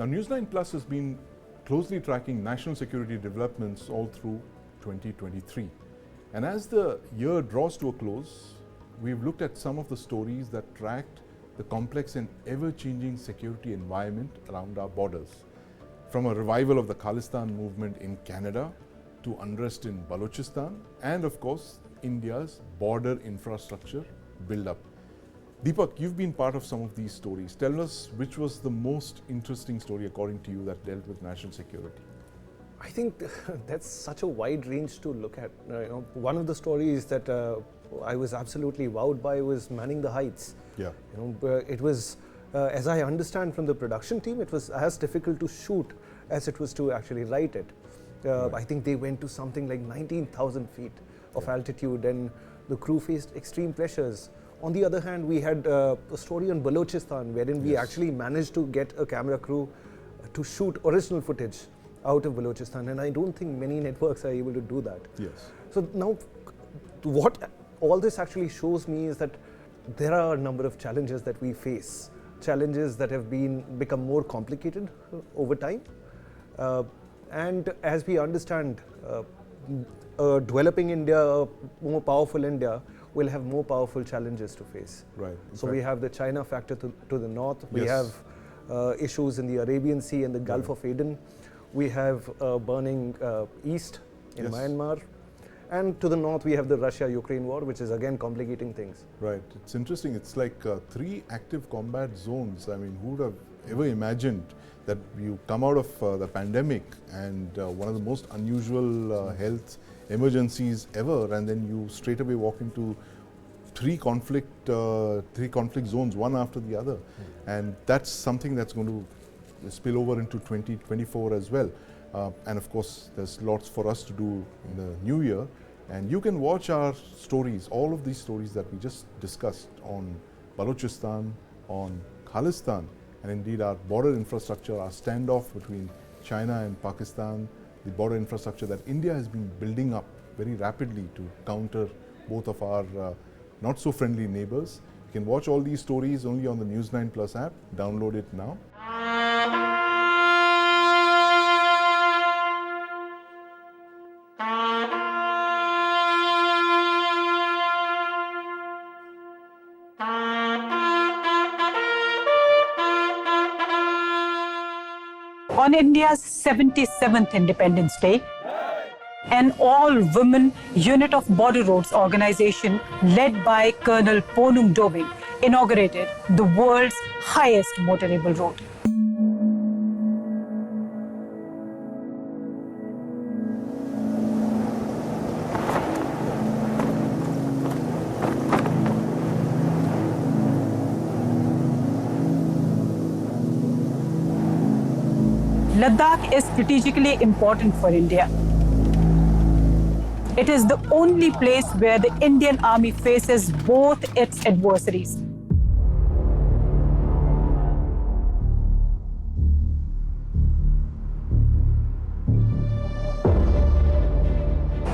Now, News9 Plus has been closely tracking national security developments all through 2023. And as the year draws to a close, we've looked at some of the stories that tracked the complex and ever-changing security environment around our borders. From a revival of the Khalistani movement in Canada to unrest in Balochistan, and of course, India's border infrastructure build-up. Deepak, you've been part of some of these stories. Tell us which was the most interesting story, according to you, that dealt with national security. I think that's such a wide range to look at. One of the stories that I was absolutely wowed by was Manning the Heights. Yeah. It was, as I understand from the production team, it was as difficult to shoot as it was to actually write it. Right. I think they went to something like 19,000 feet of altitude, and the crew faced extreme pressures. On the other hand, we had a story on Balochistan, wherein we actually managed to get a camera crew to shoot original footage out of Balochistan, and I don't think many networks are able to do that. Yes. So now, what all this actually shows me is that there are a number of challenges that we face, challenges that have become more complicated over time. And as we understand, developing India, a more powerful India, will have more powerful challenges to face. Right. So we have the China factor to the north. We have issues in the Arabian Sea and the Gulf of Aden. We have burning east in Myanmar. And to the north, we have the Russia-Ukraine war, which is again complicating things. Right. It's interesting. It's like 3 active combat zones. I mean, who would have ever imagined that you come out of the pandemic and one of the most unusual health emergencies ever, and then you straight away walk into 3 conflict zones, one after the other. And that's something that's going to spill over into 2024 as well. And of course, there's lots for us to do in the new year. And you can watch our stories, all of these stories that we just discussed on Balochistan, on Khalistan, and indeed our border infrastructure, our standoff between China and Pakistan, the border infrastructure that India has been building up very rapidly to counter both of our not so friendly neighbors. You can watch all these stories only on the News9 Plus app. Download it now. On India's 77th Independence Day, an all-women unit of border roads organization led by Colonel Ponung Doving inaugurated the world's highest motorable road. Ladakh is strategically important for India. It is the only place where the Indian Army faces both its adversaries.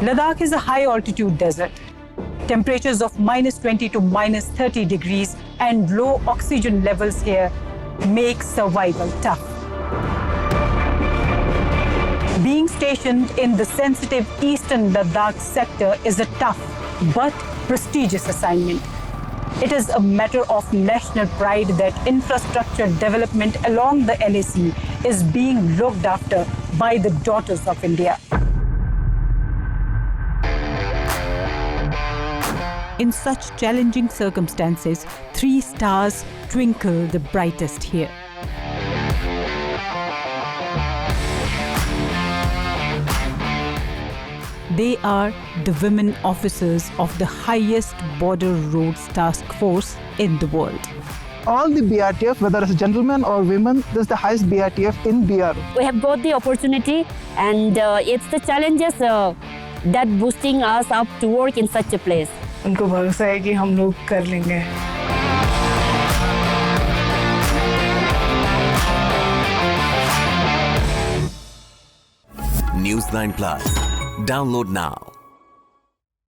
Ladakh is a high-altitude desert. Temperatures of -20 to -30 degrees and low oxygen levels here make survival tough. Being stationed in the sensitive eastern Ladakh sector is a tough but prestigious assignment. It is a matter of national pride that infrastructure development along the LAC is being looked after by the daughters of India. In such challenging circumstances, 3 stars twinkle the brightest here. They are the women officers of the highest border roads task force in the world. All the BRTF, whether it's gentlemen or women, this is the highest BRTF in BR. We have got the opportunity, and it's the challenges that boosting us up to work in such a place. उनको भरोसा है कि हम लोग कर लेंगे. News9 Plus. Download now.